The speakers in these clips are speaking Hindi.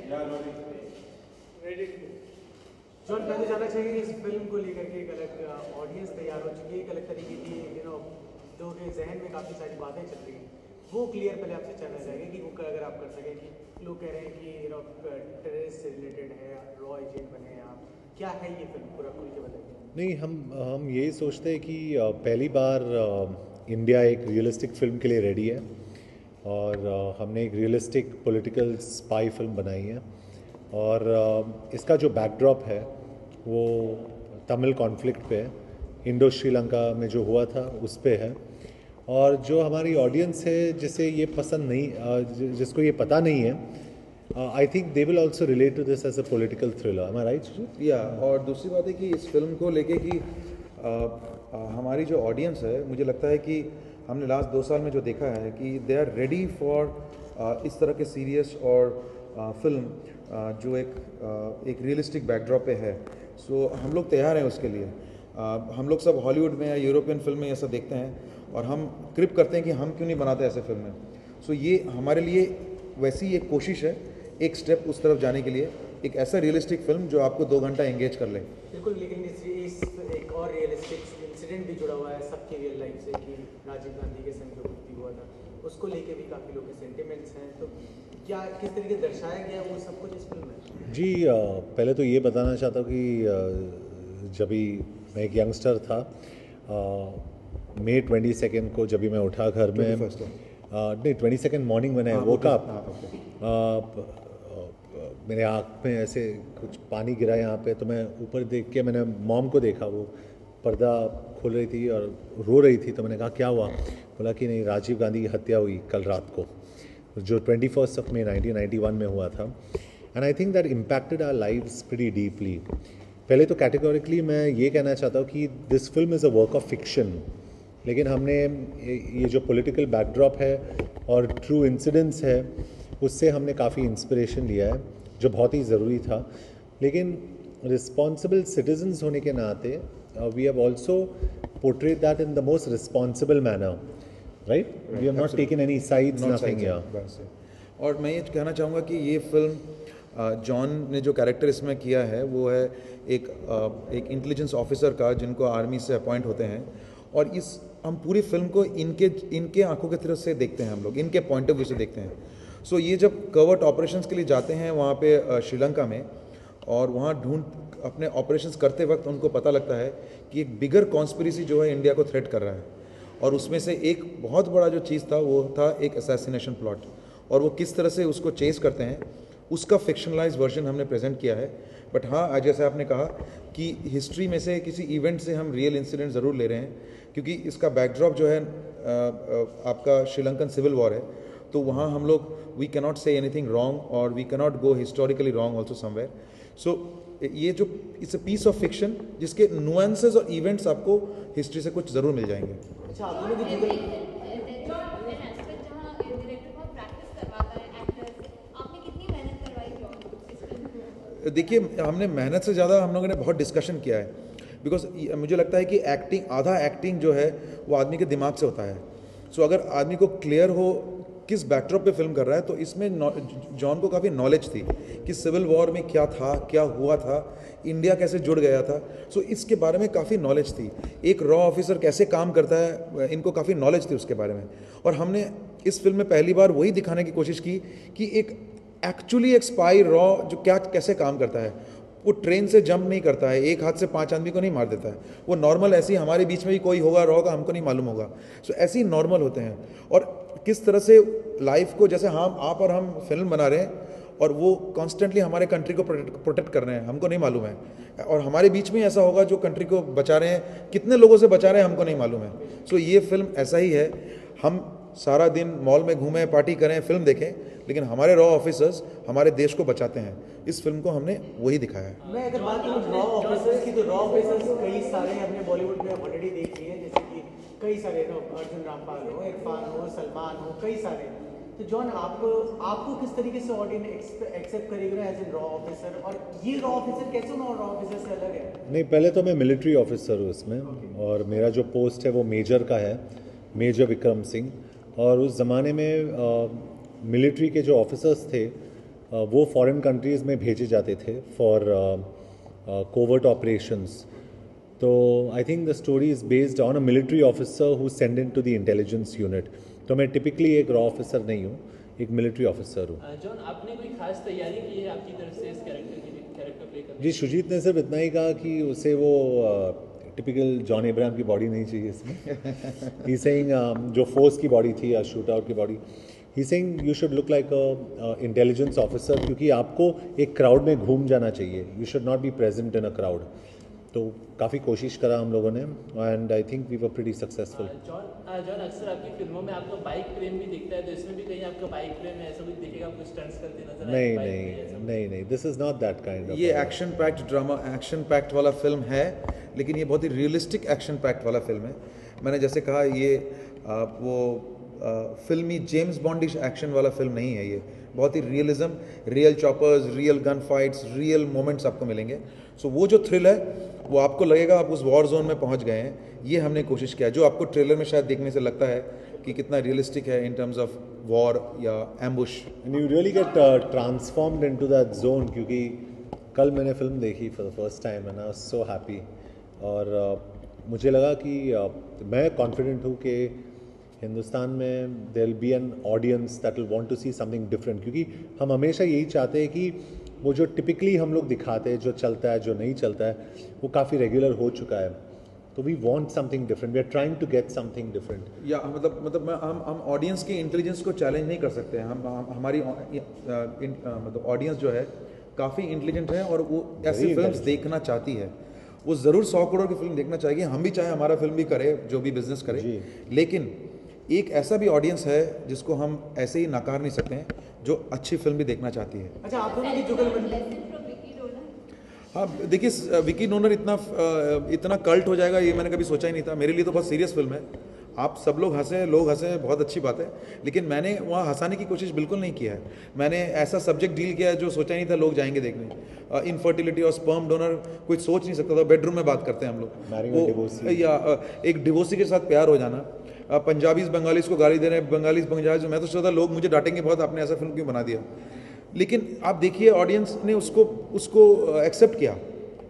जॉन, मैं तो जानना चाहिए कि इस फिल्म को लेकर के एक अलग ऑडियंस तैयार हो चुकी है, एक अलग तरीके की लोगों के जहन में काफ़ी सारी बातें चल रही हैं, वो क्लियर पहले आपसे जानना चाहेंगे कि वो अगर आप कर सकें कि लोग कह रहे हैं कि टेररिस्ट से रिलेटेड है, रॉ एजेंट बने हैं आप, क्या है ये फिल्म, पूरा खुल के बताइए। नहीं, हम यही सोचते हैं कि पहली बार इंडिया एक रियलिस्टिक फिल्म के लिए रेडी है और हमने एक रियलिस्टिक पॉलिटिकल स्पाई फिल्म बनाई है और इसका जो बैकड्रॉप है वो तमिल कॉन्फ्लिक्ट पे है, इंडो श्रीलंका में जो हुआ था उस पे है। और जो हमारी ऑडियंस है जिसे ये पसंद नहीं, जिसको ये पता नहीं है, I think they will also relate to this as a political thriller. Am I right Sujit? या और दूसरी बात है कि इस फिल्म को लेके कि हमारी जो ऑडियंस है, मुझे लगता है कि हमने लास्ट 2 साल में जो देखा है कि दे आर रेडी फॉर इस तरह के सीरियस और फिल्म जो एक रियलिस्टिक बैकड्रॉप पे है। सो हम लोग तैयार हैं उसके लिए। हम लोग सब हॉलीवुड में या यूरोपियन फिल्म में ऐसा देखते हैं और हम क्रिप करते हैं कि हम क्यों नहीं बनाते ऐसे फिल्में। सो ये हमारे लिए वैसी एक कोशिश है, एक स्टेप उस तरफ जाने के लिए, एक ऐसा रियलिस्टिक फिल्म जो आपको 2 घंटा एंगेज कर ले। बिल्कुल, लेकिन इस एक और रियलिस्टिक इंसिडेंट भी जुड़ा हुआ है सबके रियल लाइफ से कि राजीव गांधी के संग जो मृत्यु हुआ था, उसको लेके भी काफ़ी लोग के सेंटिमेंट्स हैं, तो क्या किस तरीके दर्शाया गया वो सब कुछ इस फिल्म में? जी, पहले तो ये बताना चाहता हूँ कि जब भी मैं एक यंगस्टर था, मई 22 को जब भी मैं उठा घर में, नहीं 22 मॉर्निंग मैंने वोक अप, मेरे आँख में ऐसे कुछ पानी गिरा यहाँ पे, तो मैं ऊपर देख के मैंने मॉम को देखा, वो पर्दा खोल रही थी और रो रही थी। तो मैंने कहा क्या हुआ? बोला कि नहीं, राजीव गांधी की हत्या हुई कल रात को, जो 21 मई 1991 में हुआ था। And I think that impacted our lives pretty deeply. पहले तो कैटेगोरिकली मैं ये कहना चाहता हूँ कि this film is a work of fiction, लेकिन हमने ये जो पॉलिटिकल बैकड्रॉप है और ट्रू इंसिडेंट्स है उससे हमने काफ़ी इंस्पिरेशन लिया है, जो बहुत ही ज़रूरी था। लेकिन रिस्पॉन्सिबल सिटीजन्स होने के नाते we have also portrait that in the most responsible manner, right? We have not taken any sides, nothing here. और मैं ये कहना चाहूँगा कि ये फिल्म जॉन ने जो कैरेक्टर इसमें किया है वो है एक इंटेलिजेंस ऑफिसर का, जिनको आर्मी से अपॉइंट होते हैं, और हम पूरी फिल्म को इनके आंखों की तरफ से देखते हैं, हम लोग इनके पॉइंट ऑफ व्यू से देखते हैं। सो ये जब कवर्ट ऑपरेशंस के लिए जाते हैं वहाँ पे श्रीलंका में, और वहाँ अपने ऑपरेशंस करते वक्त उनको पता लगता है कि एक बिगर कॉन्स्पिरेसी जो है इंडिया को थ्रेट कर रहा है, और उसमें से एक बहुत बड़ा जो चीज़ था वो था एक असैसिनेशन प्लॉट, और वो किस तरह से उसको चेस करते हैं उसका फिक्शनलाइज वर्जन हमने प्रेजेंट किया है। बट हाँ, जैसे आपने कहा कि हिस्ट्री में से किसी इवेंट से हम रियल इंसिडेंट ज़रूर ले रहे हैं, क्योंकि इसका बैकड्रॉप जो है आपका श्रीलंकन सिविल वॉर है, तो वहाँ हम लोग we cannot say anything wrong और we cannot go historically wrong also somewhere. So ये जो it's a piece of fiction जिसके नुएंसेस और इवेंट्स आपको हिस्ट्री से कुछ ज़रूर मिल जाएंगे। देखिए, हमने मेहनत से ज़्यादा हम लोगों ने बहुत डिस्कशन किया है, बिकॉज मुझे लगता है कि आधा एक्टिंग जो है वो आदमी के दिमाग से होता है। सो अगर आदमी को क्लियर हो किस बैकड्रॉप पे फिल्म कर रहा है, तो इसमें जॉन को काफ़ी नॉलेज थी कि सिविल वॉर में क्या था, क्या हुआ था, इंडिया कैसे जुड़ गया था। सो इसके बारे में काफ़ी नॉलेज थी, एक रॉ ऑफिसर कैसे काम करता है, इनको काफ़ी नॉलेज थी उसके बारे में। और हमने इस फिल्म में पहली बार वही दिखाने की कोशिश की कि एक एक्चुअली एक स्पाई रॉ जो कैसे काम करता है। वो ट्रेन से जंप नहीं करता है, एक हाथ से 5 आदमी को नहीं मार देता है। वो नॉर्मल ऐसे ही हमारे बीच में भी कोई होगा रॉ का, हमको नहीं मालूम होगा। सो ऐसे ही नॉर्मल होते हैं, और किस तरह से लाइफ को, जैसे आप और हम फिल्म बना रहे हैं और वो कॉन्स्टेंटली हमारे कंट्री को प्रोटेक्ट कर रहे हैं, हमको नहीं मालूम है, और हमारे बीच में ऐसा होगा जो कंट्री को बचा रहे हैं, कितने लोगों से बचा रहे हैं हमको नहीं मालूम है। सो ये फिल्म ऐसा ही है, हम सारा दिन मॉल में घूमें, पार्टी करें, फिल्म देखें, लेकिन हमारे रॉ ऑफिसर्स हमारे देश को बचाते हैं। इस फिल्म को हमने वही दिखाया है। मैं अगर बात करूँ रॉ ऑफिसर्स की, तो रॉ ऑफिसर्स कई सारे हमने बॉलीवुड में ऑलरेडी देख लिए हैं, जैसे कि कई सारे अर्जुन रामपाल हो, इरफान हो, सलमान हो, कई सारे। तो जॉन, आपको किस तरीके से ऑडियंस एक्सेप्ट करेगा एज एन रॉ ऑफिसर, और ये रॉ ऑफिसर कैसे रॉ ऑफिसर से अलग है? नहीं, पहले तो मैं मिलिट्री ऑफिसर हूँ इसमें, और मेरा जो पोस्ट है वो मेजर का है, मेजर विक्रम सिंह। और उस ज़माने में मिलिट्री के जो ऑफिसर्स थे वो फॉरेन कंट्रीज़ में भेजे जाते थे फॉर कोवर्ट ऑपरेशंस. तो I think the story is based on a military officer who send in to the intelligence unit. तो मैं टिपिकली एक रॉ ऑफिसर नहीं हूँ, एक मिलिट्री ऑफिसर हूँ. जॉन, आपने कोई खास तैयारी की है आपकी तरफ से इस कैरेक्टर प्ले करने जी, शुजीत ने सिर्फ इतना ही कहा कि उसे वो टिपिकल जॉन अब्राहम की बॉडी नहीं चाहिए इसमें. ही सेइंग जो फोर्स की बॉडी थी या शूट आउट की body, he saying you should look like a intelligence officer, क्योंकि आपको एक क्राउड में घूम जाना चाहिए. You should not be present in a crowd. तो काफ़ी कोशिश करा हम लोगों ने and I think we were pretty successful. John, अक्सर आपकी फिल्मों में आपका बाइक प्रेम भी दिखता है, तो इसमें भी कहीं आपका बाइक प्रेम है, ऐसा कुछ दिखेगा, कुछ स्टंट्स करते नजर नहीं, नहीं, नहीं, this is not that kind of. ये action packed drama, action packed वाला फिल्म है, लेकिन ये बहुत ही रियलिस्टिक एक्शन पैक्ड वाला फिल्म है. मैंने जैसे कहा, ये वो फिल्मी जेम्स बॉन्डिश एक्शन वाला फिल्म नहीं है. ये बहुत ही realism, real choppers, real gun fights, real moments आपको मिलेंगे. सो वो जो थ्रिल है वो आपको लगेगा आप उस वॉर जोन में पहुंच गए हैं. ये हमने कोशिश किया, जो आपको ट्रेलर में शायद देखने से लगता है कि कितना रियलिस्टिक है इन टर्म्स ऑफ वॉर या ambush. And you really get transformed into that zone. क्योंकि कल मैंने फिल्म देखी for the first time and I was so happy. और मुझे लगा कि मैं कॉन्फिडेंट हूँ कि हिंदुस्तान में there will be an audience that will want to see something different. क्योंकि हम हमेशा यही चाहते हैं कि वो जो टिपिकली हम लोग दिखाते हैं, जो चलता है, जो नहीं चलता है, वो काफ़ी रेगुलर हो चुका है. तो we want something different, we are trying to get something different. या मतलब हम ऑडियंस की इंटेलिजेंस को चैलेंज नहीं कर सकते. हमारी मतलब ऑडियंस जो है काफ़ी इंटेलिजेंट है और वो ऐसी फिल्म्स देखना चाहती है. वो ज़रूर 100 करोड़ की फिल्म देखना चाहेगी. हम भी चाहे हमारा फिल्म भी करे, जो भी बिजनेस करे, लेकिन एक ऐसा भी ऑडियंस है जिसको हम ऐसे ही नकार नहीं सकते हैं, जो अच्छी फिल्म भी देखना चाहती है. अच्छा, आप दोनों की जुगलबंदी. हाँ, देखिए, विकी डोनर इतना कल्ट हो जाएगा ये मैंने कभी सोचा ही नहीं था. मेरे लिए तो बहुत सीरियस फिल्म है. आप सब लोग हंसे, बहुत अच्छी बात है, लेकिन मैंने वहाँ हंसाने की कोशिश बिल्कुल नहीं किया है. मैंने ऐसा सब्जेक्ट डील किया है जो सोचा ही नहीं था लोग जाएंगे देखने. इनफर्टिलिटी और स्पर्म डोनर कोई सोच नहीं सकता था. बेडरूम में बात करते हैं हम लोग, या एक डिवोर्सी के साथ प्यार हो जाना. पंजाबीज बंगालीज को गाली दे रहे हैं, बंगालीज पंजाबीज. मैं तो सोचा लोग मुझे डांटेंगे बहुत, आपने ऐसा फिल्म क्यों बना दिया. लेकिन आप देखिए, ऑडियंस ने उसको एक्सेप्ट किया.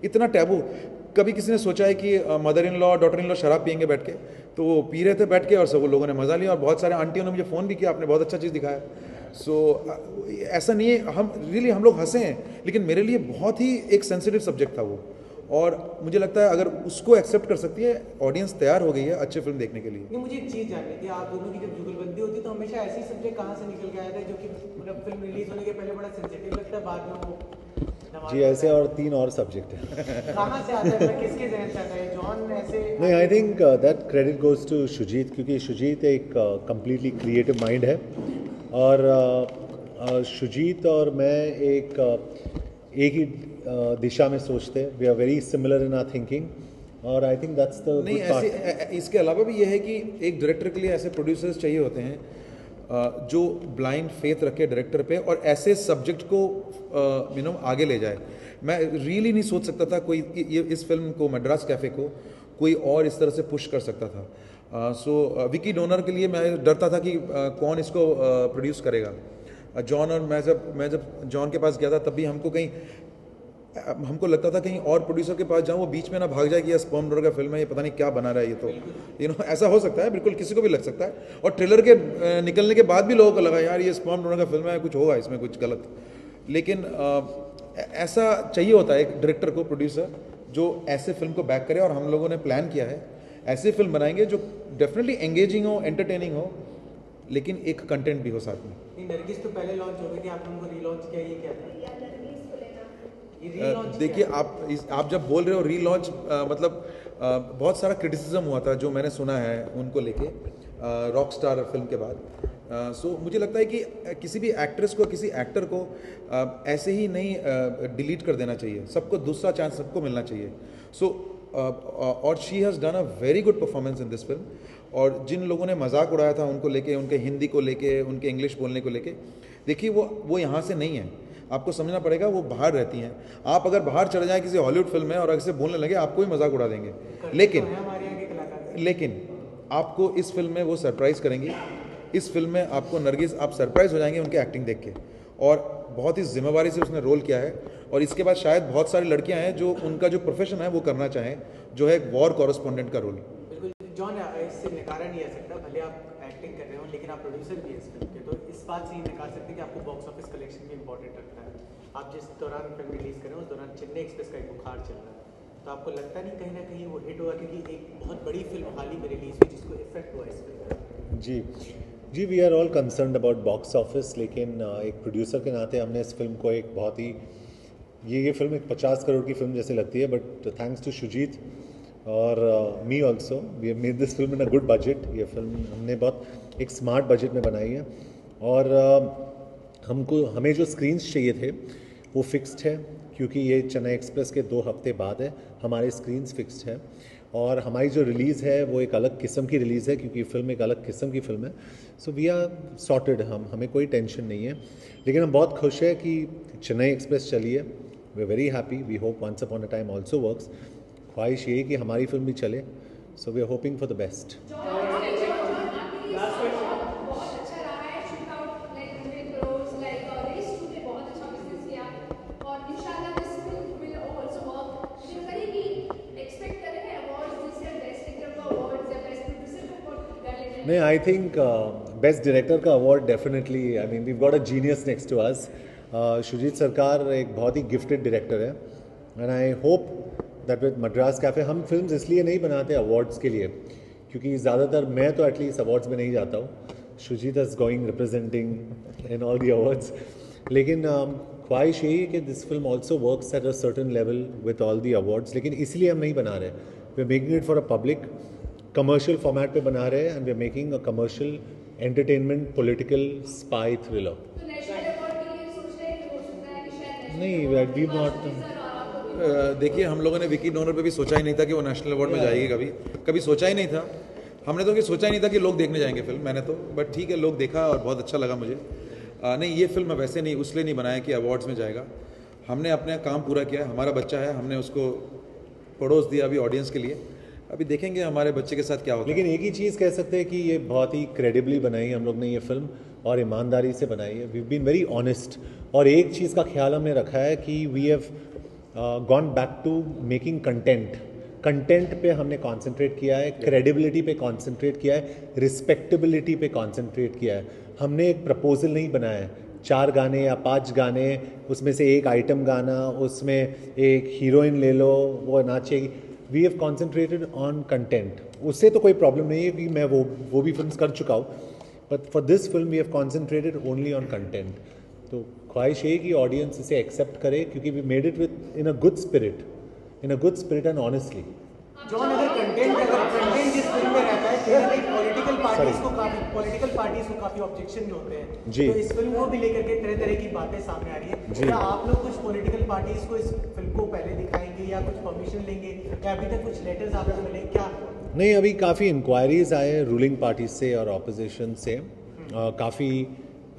इतना टैबू. कभी किसी ने सोचा है कि mother in law, daughter in law शराब पियेंगे बैठ के? तो वो पी रहे थे बैठ के और सब लोगों ने मज़ा लिया. और बहुत सारे आंटियों ने मुझे फ़ोन भी किया, आपने बहुत अच्छा चीज़ दिखाया. सो ऐसा नहीं है, हम लोग हंसे हैं, लेकिन मेरे लिए बहुत ही एक सेंसिटिव सब्जेक्ट था वो. और मुझे लगता है अगर उसको एक्सेप्ट कर सकती है ऑडियंस, तैयार हो गई है अच्छे फिल्म देखने के लिए. नहीं, मुझे एक चीज़ जाननी थी, आप दोनों की जब जुगलबंदी होती तो हमेशा ऐसी सब्जेक्ट कहाँ से निकल के आया था जो कि मतलब फिल्म रिलीज होने के पहले बड़ा सेंसिटिव लगता है, बाद में वो जी ऐसे और 3 और सब्जेक्ट हैं. कहाँ से आता है, किसके जहन से आता है? जॉन ऐसे नहीं, I think that credit goes to Shoojit, क्योंकि शुजीत एक कंप्लीटली क्रिएटिव माइंड है. और शुजीत और मैं एक ही दिशा में सोचते हैं. We are very similar in our thinking. और आई थिंक दैट्स द नहीं, ऐसे इसके अलावा भी ये है कि एक डायरेक्टर के लिए ऐसे प्रोड्यूसर्स चाहिए होते हैं जो ब्लाइंड फेथ रखे डायरेक्टर पे और ऐसे सब्जेक्ट को आगे ले जाए. मैं रियली नहीं सोच सकता था कोई इस फिल्म को, मद्रास कैफ़े को, कोई और इस तरह से पुश कर सकता था. सो विकी डोनर के लिए मैं डरता था कि कौन इसको प्रोड्यूस करेगा. जॉन और मैं जब जॉन के पास गया था तब भी हमको लगता था कहीं और प्रोड्यूसर के पास जाऊँ, वो बीच में ना भाग जाए कि यह स्पर्म डोनर का फिल्म है, ये पता नहीं क्या बना रहा है. ये तो ऐसा हो सकता है, बिल्कुल किसी को भी लग सकता है. और ट्रेलर के निकलने के बाद भी लोगों को लगा यार ये स्पर्म डोनर का फिल्म है, कुछ होगा इसमें कुछ गलत. लेकिन ऐसा चाहिए होता है एक डायरेक्टर को, प्रोड्यूसर जो ऐसे फिल्म को बैक करे. और हम लोगों ने प्लान किया है ऐसे फिल्म बनाएंगे जो डेफिनेटली एंगेजिंग हो, एंटरटेनिंग हो, लेकिन एक कंटेंट भी हो साथ में. नरगिस तो पहले लॉन्च हो गई थी, आपने उनको रीलॉन्च किया, ये क्या था? देखिए, आप जब बोल रहे हो रीलॉन्च, मतलब बहुत सारा क्रिटिसिज्म हुआ था जो मैंने सुना है उनको लेके रॉक स्टार फिल्म के बाद. सो मुझे लगता है कि किसी भी एक्ट्रेस को, किसी एक्टर को ऐसे ही नहीं डिलीट कर देना चाहिए. सबको दूसरा चांस सबको मिलना चाहिए. सो और she has done a very good performance in this film. और जिन लोगों ने मजाक उड़ाया था उनको लेके, उनके हिंदी को लेके, उनके इंग्लिश बोलने को लेके, देखिए वो यहाँ से नहीं है. आपको समझना पड़ेगा, वो बाहर रहती हैं. आप अगर बाहर चले जाएं किसी हॉलीवुड फिल्म में और अगर से बोलने लगे, आपको ही मजाक उड़ा देंगे. लेकिन आपको इस फिल्म में वो सरप्राइज़ करेंगी. इस फिल्म में आपको नरगिस, आप सरप्राइज़ हो जाएंगे उनकी एक्टिंग देख के. और बहुत ही जिम्मेवारी से उसने रोल किया है। और इसके बाद शायद बहुत सारी लड़कियां हैं जो उनका जो प्रोफेशन है वो करना चाहें, जो है एक वॉर कॉरेस्पॉन्डेंट का रोल। बिल्कुल जॉन, इससे नकारा नहीं आ सकता, भले आप एक्टिंग कर रहे हो लेकिन आप प्रोड्यूसर भी हैं इस फिल्म के, तो इस बात से ये नकार सकते हैं कि आपको बॉक्स ऑफिस कलेक्शन भी इंपॉर्टेंट रखता है। आप जिस दौरान फिल्म रिलीज़ कर रहे हो उस दौरान चेन्नई एक्सप्रेस का एक बुखार चल रहा है, तो आपको लगता नहीं कहीं ना कहीं वो हिट होगा, क्योंकि एक बहुत बड़ी फिल्म हाल ही में रिलीज़ हुई जिसको इफेक्ट हुआ इस फिल्म का। जी, we are all concerned about box office, लेकिन एक प्रोड्यूसर के नाते हमने इस फिल्म को एक बहुत ही ये फिल्म एक 50 करोड़ की फिल्म जैसे लगती है, बट थैंक्स टू शुजीत और me also we have made this film in a good budget. ये फिल्म हमने बहुत एक स्मार्ट बजट में बनाई है, और हमें जो स्क्रीन्स चाहिए थे वो फिक्स्ड है, क्योंकि ये चेन्नई एक्सप्रेस के 2 हफ्ते बाद है, हमारे स्क्रीन्स फिक्स्ड है। और हमारी जो रिलीज़ है वो एक अलग किस्म की रिलीज़ है, क्योंकि फिल्म एक अलग किस्म की फिल्म है। सो वी आर सॉर्टेड, हमें कोई टेंशन नहीं है। लेकिन हम बहुत खुश है कि चेन्नई एक्सप्रेस चली है, we are very happy. We hope once upon a time also works. ख्वाहिश ये कि हमारी फिल्म भी चले, so we are hoping for the best. नहीं, आई थिंक बेस्ट डायरेक्टर का award definitely, I mean we got a genius next to us. Shoojit Sircar एक बहुत ही गिफ्टेड डायरेक्टर है, and I hope that with Madras Cafe हम फिल्म्स इसलिए नहीं बनाते अवार्ड्स के लिए, क्योंकि ज़्यादातर मैं तो एटलीस्ट अवार्ड्स में नहीं जाता हूँ। Shoojit is going representing in all the awards, लेकिन ख्वाहिश यही है कि this film also works at a certain level with all the awards, लेकिन इसलिए हम नहीं बना रहे। We are making it for a public commercial format पे बना रहे हैं, and we are making a commercial entertainment political spy thriller. नहीं, वी नॉट। देखिए, हम लोगों ने विकी डोनर पे भी सोचा ही नहीं था कि वो नेशनल अवार्ड में जाएगी, कभी सोचा ही नहीं था। हमने तो कि सोचा ही नहीं था कि लोग देखने जाएंगे फिल्म, मैंने तो, बट ठीक है, लोग देखा और बहुत अच्छा लगा मुझे। नहीं, ये फिल्म वैसे नहीं, उसलिए नहीं बनाया कि अवार्ड्स में जाएगा। हमने अपना काम पूरा किया, हमारा बच्चा है, हमने उसको पड़ोस दिया अभी ऑडियंस के लिए। अभी देखेंगे हमारे बच्चे के साथ क्या होता है। लेकिन एक ही चीज़ कह सकते हैं कि ये बहुत ही क्रेडिबली बनाई हम लोग ने ये फिल्म, और ईमानदारी से बनाई है। वी बीन वेरी ऑनेस्ट, और एक चीज़ का ख्याल हमने रखा है कि we have gone back to making content पे हमने कॉन्सेंट्रेट किया है, क्रेडिबिलिटी पे कॉन्सेंट्रेट किया है, रिस्पेक्टेबिलिटी पे कॉन्सेंट्रेट किया है। हमने एक प्रपोजल नहीं बनाया है 4 गाने या 5 गाने, उसमें से एक आइटम गाना, उसमें एक हीरोइन ले लो वो नाचेगी। We have concentrated on content. उससे तो कोई प्रॉब्लम नहीं है कि मैं वो भी फिल्म कर चुका हूँ, but for this film we have concentrated only on content. तो ख्वाहिश है कि ऑडियंस इसे एक्सेप्ट करे, क्योंकि we made it with in a good spirit and honestly. John, अगर कंटेंट जिस फिल्म में रहता है, कहीं ना कहीं पॉलिटिकल पार्टीज को काफी ऑब्जेक्शन भी होते हैं जी। तो इस फिल्म को भी लेकर के तरह तरह की बातें सामने आ रही है। जी। क्या आप लोग कुछ पॉलिटिकल पार्टीज को इस फिल्म को पहले दिखाएंगे या कुछ परमिशन लेंगे, या अभी तक कुछ लेटर्स आपको मिले क्या? नहीं, अभी काफ़ी इंक्वायरीज आए रूलिंग पार्टी से और ऑपोजिशन से, काफ़ी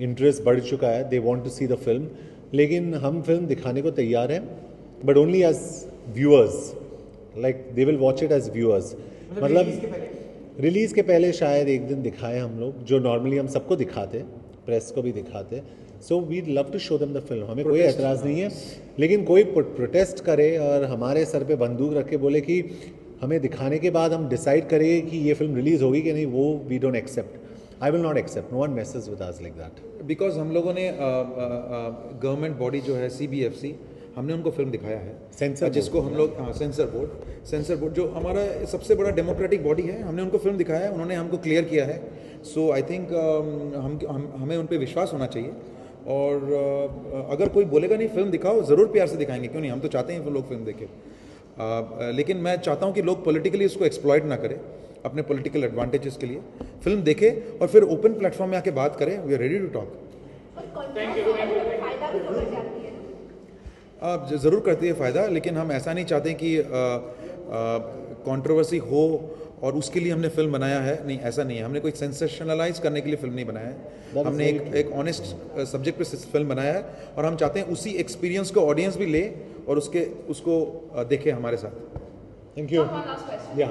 इंटरेस्ट बढ़ चुका है, they want to see the film. लेकिन हम फिल्म दिखाने को तैयार हैं, but only as viewers, like they will watch it as viewers. मतलब रिलीज़ के पहले शायद एक दिन दिखाएं हम लोग, जो नॉर्मली हम सबको दिखाते, प्रेस को भी दिखाते। So we love to show them the film, हमें कोई एतराज़ नहीं है। लेकिन कोई प्रोटेस्ट करे और हमारे सर पे बंदूक रख के बोले कि हमें दिखाने के बाद हम डिसाइड करें कि ये फिल्म रिलीज़ होगी कि नहीं, वो we don't accept. I will not accept, no one messes with us like that. Because हम लोगों ने गवर्नमेंट बॉडी जो है CBFC, हमने उनको फिल्म दिखाया है, सेंसर जिसको हम लोग सेंसर बोर्ड जो हमारा सबसे बड़ा डेमोक्रेटिक बॉडी है, हमने उनको फिल्म दिखाया है, उन्होंने हमको क्लियर किया है। सो आई थिंक हमें उन पर विश्वास होना चाहिए। और अगर कोई बोलेगा नहीं फिल्म दिखाओ, ज़रूर प्यार से दिखाएंगे, क्यों नहीं, हम तो चाहते हैं लोग फिल्म देखें। लेकिन मैं चाहता हूँ कि लोग पॉलिटिकली उसको एक्सप्लॉइट ना करें अपने पॉलिटिकल एडवांटेजेस के लिए। फिल्म देखें और फिर ओपन प्लेटफॉर्म में आके बात करें। We are ready to talk. ज़रूर करती है फ़ायदा, लेकिन हम ऐसा नहीं चाहते कि कंट्रोवर्सी हो और उसके लिए हमने फिल्म बनाया है। नहीं, ऐसा नहीं है। हमने कोई सेंसेशनलाइज करने के लिए फिल्म नहीं बनाया है। हमने एक ऑनेस्ट सब्जेक्ट पे फिल्म बनाया है, और हम चाहते हैं उसी एक्सपीरियंस को ऑडियंस भी ले और उसको देखे हमारे साथ। Thank you. या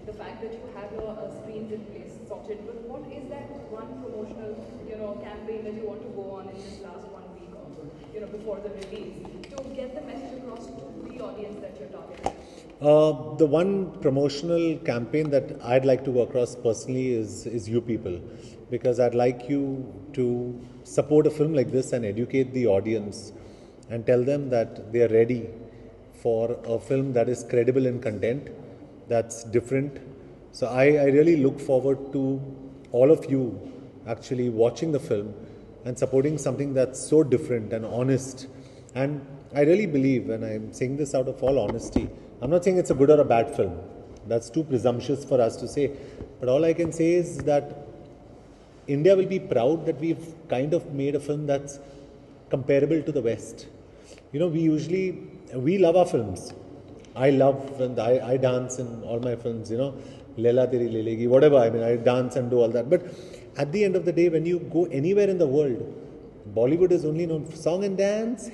The fact that you have your screens in place sorted, but what is that one promotional, campaign that you want to go on in this last 1 week or, before the release to get the message across to the audience that you're targeting? The one promotional campaign that I'd like to go across personally is you people, because I'd like you to support a film like this and educate the audience and tell them that they are ready for a film that is credible in content, that's different. So I really look forward to all of you actually watching the film and supporting something that's so different and honest. And I really believe, and I'm saying this out of all honesty, I'm not saying it's a good or a bad film. That's too presumptuous for us to say. But all I can say is that India will be proud that we've kind of made a film that's comparable to the West. We love our films. I love and I dance in all my films, Leela Teri Le Legi, whatever. I dance and do all that. But at the end of the day, when you go anywhere in the world, Bollywood is only known for song and dance,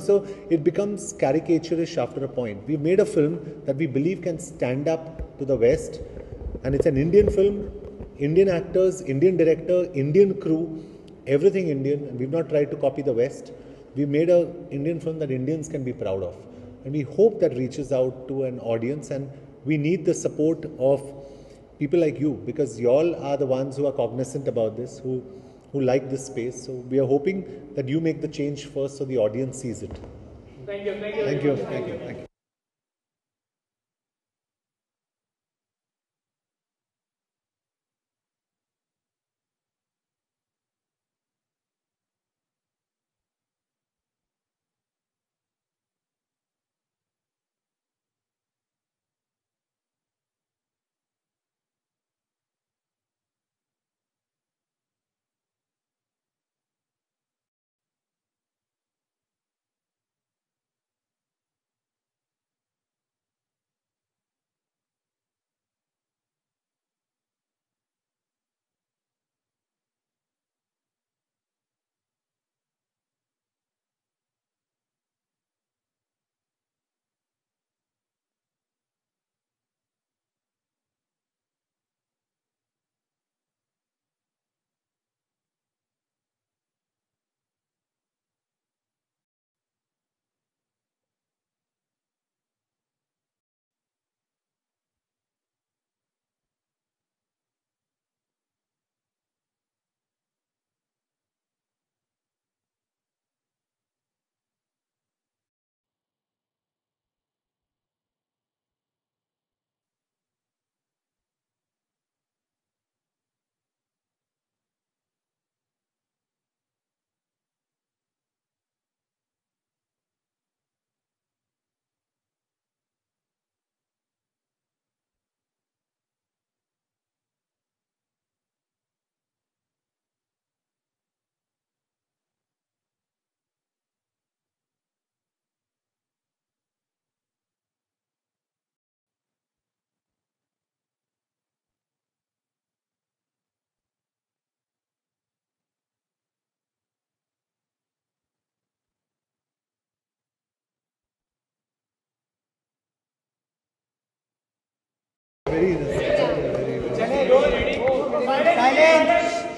so it becomes caricaturish after a point. We've made a film that we believe can stand up to the West, and it's an Indian film, Indian actors, Indian director, Indian crew, everything Indian, and we've not tried to copy the West. We've made an Indian film that Indians can be proud of, and we hope that reaches out to an audience, and we need the support of people like you, because y'all are the ones who are cognizant about this, who like this space. So we are hoping that you make the change first so the audience sees it. Thank you. Thank you. Thank you. Thank you. Thank you.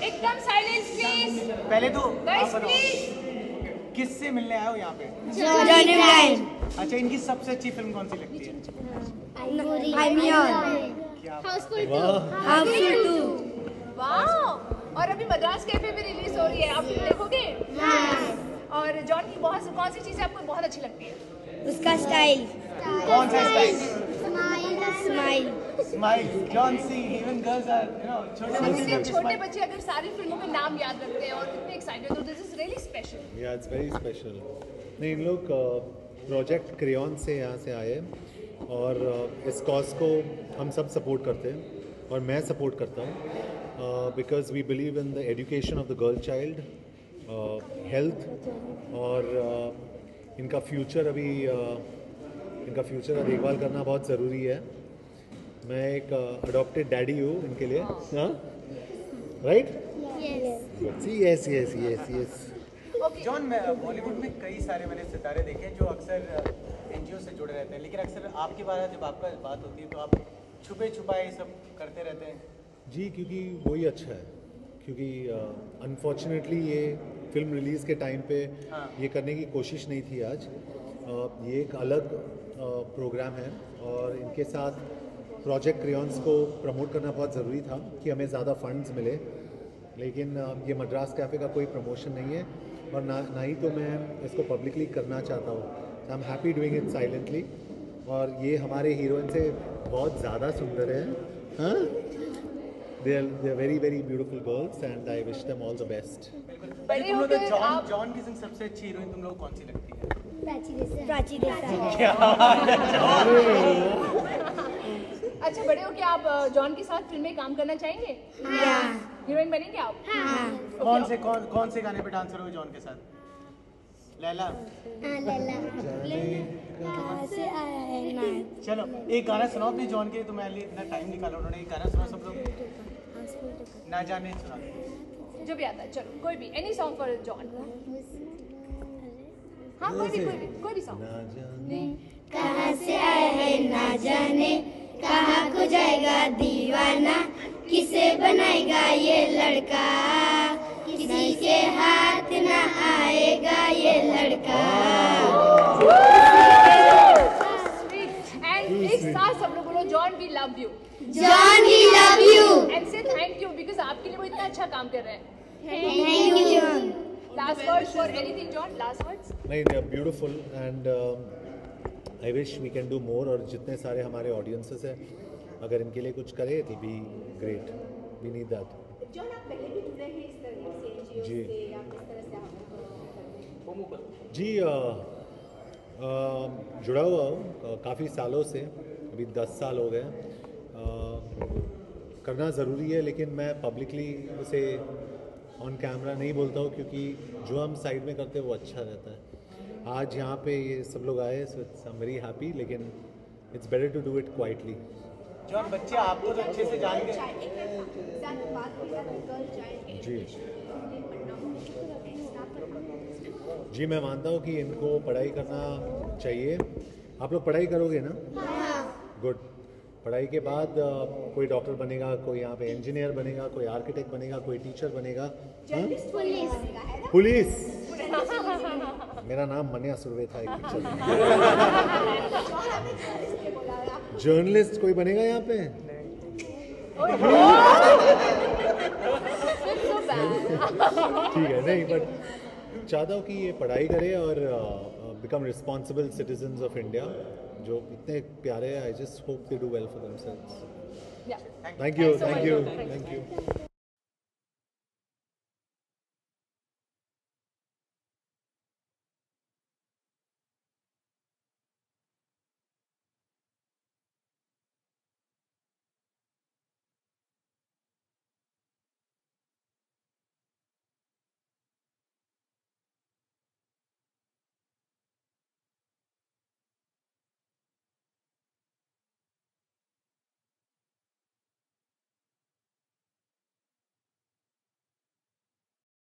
एकदम साइलेंस प्लीज पहले तो गाइस प्लीज किससे मिलने आए हो यहाँ पे? जॉनी ब्लाइंड अच्छा, इनकी सबसे अच्छी फिल्म कौन सी लगती है? हाउसफुल 2 वाओ। और अभी मद्रास कैफे में रिलीज हो रही है, आप देखोगे? और जॉन की कौन सी चीजें आपको बहुत अच्छी लगती है? उसका स्टाइल कौन सा style? Smile smile. John see, even girls are, छोटे बच्चे अगर सारी फिल्मों के नाम याद रखते हैं और कितने एक्साइटेड हो, दिस इज रियली स्पेशल। या इट्स वेरी स्पेशल। नहीं, इन लोग प्रोजेक्ट क्रेयॉन से यहाँ से आए और इस कॉज को हम सब सपोर्ट करते हैं और मैं सपोर्ट करता हूँ, because we believe in the education of the girl child, health और इनका फ्यूचर का देखभाल करना बहुत ज़रूरी है। मैं एक अडॉप्टेड डैडी हूँ इनके लिए, हाँ, राइट? यस। जॉन, बॉलीवुड में कई सारे मैंने सितारे देखे जो अक्सर एनजीओ से जुड़े रहते हैं, लेकिन अक्सर आपके बारे जब आपका बात होती है तो आप छुपे छुपाए सब करते रहते हैं। जी, क्योंकि वही अच्छा है, क्योंकि अनफॉर्चुनेटली ये फिल्म रिलीज़ के टाइम पे ये करने की कोशिश नहीं थी आज। ये एक अलग प्रोग्राम है और इनके साथ प्रोजेक्ट क्रेयॉन्स को प्रमोट करना बहुत ज़रूरी था कि हमें ज़्यादा फंड्स मिले, लेकिन ये मद्रास कैफ़े का कोई प्रमोशन नहीं है और ना ही तो मैं इसको पब्लिकली करना चाहता हूँ। I am happy doing it silently. और ये हमारे हीरोइन से बहुत ज़्यादा सुंदर है, हाँ? They are very very beautiful girls and I wish them all the best. बड़े तुम लोग होकर तो आप जॉन की संग सबसे अच्छी हीरोइन तुम लोग कौन सी लगती है? प्राची देसाई। अच्छा, बड़े होकर आप जॉन के साथ फिल्म में काम करना चाहेंगे? हीरोइन बनेंगे आप? कौन से गाने पे डांस करोगे जॉन के साथ? लैला। कहाँ से आया है नायक? चलो एक गाना सुनाओ अपने जॉन के, तो मैं इतना टाइम निकाला उन्होंने। एक गाना सुनाओ सब लोग, ना जाने सुना दो। जो भी आता है, चलो कोई भी, एनी सॉन्ग फॉर जॉन। हाँ, कोई भी सॉन्ग। कहाँ से आया है ना जाने, कहाँ को जाएगा दीवाना, किसे बनाएगा ये लड़का, किसी के हाथ ना आएगा ये लड़का। एंड एक साथ सब लोग बोलो, John we love you. John we love you. And say thank you because आपके लिए वो इतना अच्छा काम कर रहे हैं। Thank you John. Last words for anything John, last words. नहीं, they are beautiful and I wish we can do more. और जितने सारे हमारे ऑडियंसेस हैं, अगर इनके लिए कुछ करें it will be great. We need that. John, आप पहले भी जुड़े हैं इस तरह से एनजीओ जी। से, आप इस तरह से हम जी, जुड़ा हुआ हूँ काफ़ी सालों से, अभी 10 साल हो गए। करना ज़रूरी है, लेकिन मैं पब्लिकली उसे ऑन कैमरा नहीं बोलता हूँ, क्योंकि जो हम साइड में करते हैं वो अच्छा रहता है। आज यहाँ पे ये सब लोग आए, so it's I am very happy, लेकिन it's better to do it quietly. John, बच्चे आपको तो अच्छे से जान गए। एक साथ बात की जाती गर्ल चाइल्ड जी जी, मैं मानता हूँ कि इनको पढ़ाई करना चाहिए। आप लोग पढ़ाई करोगे ना? गुड। पढ़ाई के बाद कोई डॉक्टर बनेगा, कोई यहाँ पे इंजीनियर बनेगा, कोई आर्किटेक्ट बनेगा, कोई टीचर बनेगा, हाँ? पुलिस। मेरा नाम मनिया सुरवे था एक पिक्चर में। जर्नलिस्ट कोई बनेगा यहाँ पे? ठीक है, नहीं, बट चाहता हूँ कि ये पढ़ाई करे और become responsible citizens of India, जो इतने प्यारे हैं। I just hope they do well for themselves. Yeah. Thank you, Thanks so थैंk you, much. Thank you.